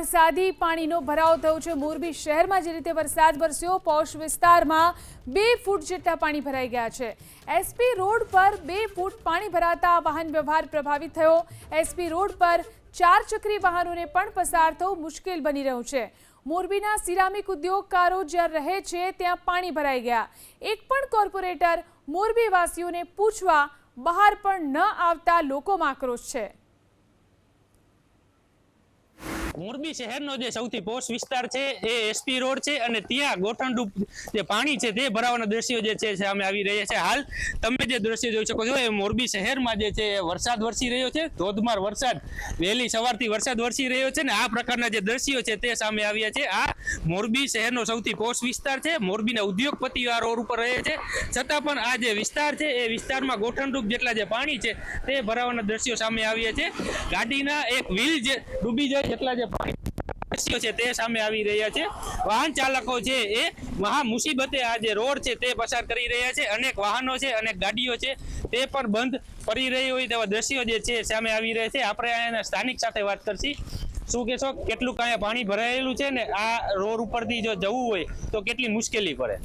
વરસાદી પાણીનો ભરાવો થયો છે। મોરબી શહેરમાં જે રીતે વરસાદ વરસ્યો, પોશ વિસ્તારમાં 2 ફૂટ જેટલા પાણી ભરાઈ ગયા છે। એસપી રોડ પર 2 ફૂટ પાણી ભરાતા વાહન વ્યવહાર પ્રભાવિત થયો। એસપી રોડ પર 4 ચક્રી વાહનોને પણ પસાર થવું મુશ્કેલ બની રહ્યું છે। મોરબીના સિરામિક ઉદ્યોગકારો જ્યાં રહે છે ત્યાં પાણી ભરાઈ ગયા। એક પણ કોર્પોરેટર મોરબી વાસીઓને પૂછવા બહાર પણ ન આવતા લોકોમાં આક્રોશ છે। મોરબી શહેરનો જે સૌથી પોશ વિસ્તાર છે એ એસપી રોડ છે અને ત્યાં ગોઠણરૂપ જે પાણી છે તે ભરાવાના દ્રશ્યો જે છે સામે આવી રહ્યા છે। હાલ તમે જે દ્રશ્ય જોઈ શકો છો એ મોરબી શહેરમાં જે છે વરસાદ વરસી રહ્યો છે, ધોધમાર વરસાદ, વહેલી સવારથી વરસાદ વરસી રહ્યો છે ને આ પ્રકારના જે દ્રશ્યો છે તે સામે આવ્યા છે। આ મોરબી શહેરનો સૌથી પોશ વિસ્તાર છે। મોરબીના ઉદ્યોગપતિઓ આ રોડ ઉપર રહે છે, છતાં પણ આ જે વિસ્તાર છે એ વિસ્તારમાં ગોઠણરૂપ જેટલા જે પાણી છે તે ભરાવાના દ્રશ્યો સામે આવ્યા છે। ગાડીના એક વ્હીલ જે ડૂબી જાય જેટલા દ્રશ્યો છે તે સામે આવી રહ્યા છે। વાહન ચાલકો છે એ મહા મુસીબતે આ જે રોડ છે તે પસાર કરી રહ્યા છે। અનેક વાહનો છે, અનેક ગાડીઓ છે તે પણ બંધ પડી રહી હોય તેવા દ્રશ્યો જે છે સામે આવી રહ્યા છે। આપણે અહીંયા સ્થાનિક સાથે વાત કરશી। શું કહેશો, કેટલું કાંઈ પાણી ભરાયેલું છે ને આ રોડ ઉપરથી જો જવું હોય તો કેટલી મુશ્કેલી પડે?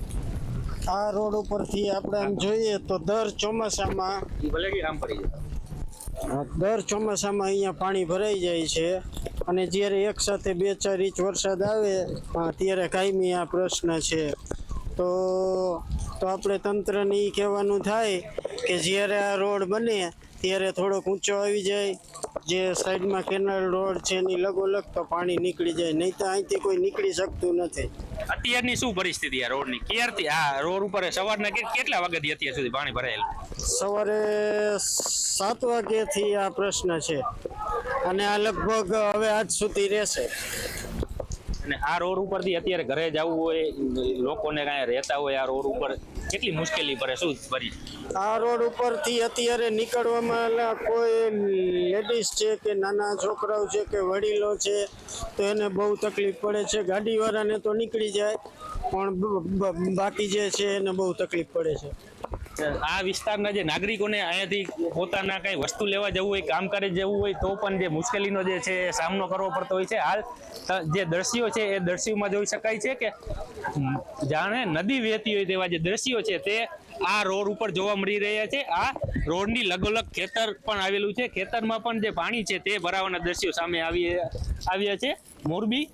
આ રોડ ઉપરથી આપણે આમ જોઈએ તો દર ચોમાસામાં અહીંયા પાણી ભરાઈ જાય છે અને જ્યારે એક સાથે 2-4 ઇંચ વરસાદ આવે ત્યારે કાયમી આ પ્રશ્ન છે। તો આપણે તંત્રને એ કહેવાનું થાય કે જ્યારે આ રોડ બને ત્યારે થોડોક ઊંચો આવી જાય, જે સાઈડમાં કેનાલ રોડ છે એની લગોલગ તો પાણી નીકળી જાય, નહીં તો અહીંથી કોઈ નીકળી શકતું નથી। અત્યારની શું પરિસ્થિતિ આ રોડની? ક્યારથી આ રોડ ઉપર સવારના કેટલા વાગ્યાથી અત્યાર સુધી પાણી ભરાયેલું? સવારે 7 વાગ્યાથી આ પ્રશ્ન છે અને આ લગભગ હવે આજ સુધી રહેશે। અને આ રોડ ઉપરથી અત્યારે ઘરે જવું હોય, લોકોને કાંઈ રહેતા હોય આ રોડ ઉપર કેટલી મુશ્કેલી પડે? શું ભરી આ રોડ ઉપરથી અત્યારે નીકળવામાં કોઈ લેડીઝ છે કે નાના છોકરાઓ છે કે વડીલો છે તો એને બહુ તકલીફ પડે છે। ગાડીવાળાને તો નીકળી જાય પણ બાકી જે છે એને બહુ તકલીફ પડે છે। આ વિસ્તારના જે નાગરિકોને અહીંયાથી પોતાના કઈ વસ્તુ લેવા જવું હોય, કામકારે જવું હોય તો પણ જે મુશ્કેલીનો જે છે સામનો કરવો પડતો હોય છે। હાલ જે દ્રશ્યો છે એ દ્રશ્યોમાં જોઈ શકાય છે કે જાણે નદી વહેતી હોય તેવા જે દ્રશ્યો છે તે આ રોડ ઉપર જોવા મળી રહ્યા છે। આ રોડની લગોલગ ખેતર પણ આવેલું છે, ખેતરમાં પણ જે પાણી છે તે ભરાવાના દ્રશ્યો સામે આવ્યા છે। મોરબી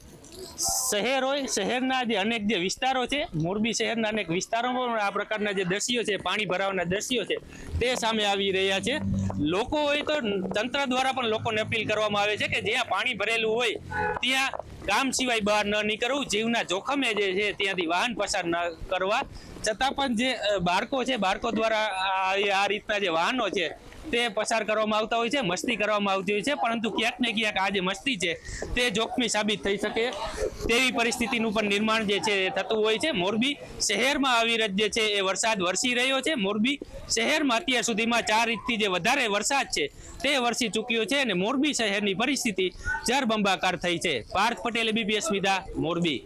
શહેર હોય, શહેરના જે અનેક જે વિસ્તારો છે, મોરબી શહેરના અનેક વિસ્તારોમાં આ પ્રકારના જે દ્રશ્યો છે, પાણી ભરાવાના દ્રશ્યો છે તે સામે આવી રહ્યા છે। લોકો હોય તો તંત્ર દ્વારા પણ લોકોને અપીલ કરવામાં આવે છે કે જ્યાં પાણી ભરેલું હોય ત્યાં ગામ સિવાય બહાર ન નીકળવું, જીવના જોખમે જે છે ત્યાંથી વાહન પસાર ન કરવા। છતાં પણ જે બાળકો છે, બાળકો દ્વારા આ રીતના જે વાહનો છે તે પસાર કરવામાં આવતા હોય છે, મસ્તી કરવામાં આવતી હોય છે, પરંતુ ક્યાંક ને ક્યાંક આ જે મસ્તી છે તે જોખમી સાબિત થઈ શકે તેવી પરિસ્થિતિનું પણ નિર્માણ જે છે થતું હોય છે। મોરબી શહેરમાં અવિરત જે છે એ વરસાદ વરસી રહ્યો છે। મોરબી શહેરમાં અત્યાર સુધીમાં 4 ઇંચથી જે વધારે વરસાદ છે તે વરસી ચૂક્યો છે અને મોરબી શહેરની પરિસ્થિતિ જળબંબાકાર થઈ છે। પાર્થ પટેલ, ABP અસ્મિતા, મોરબી।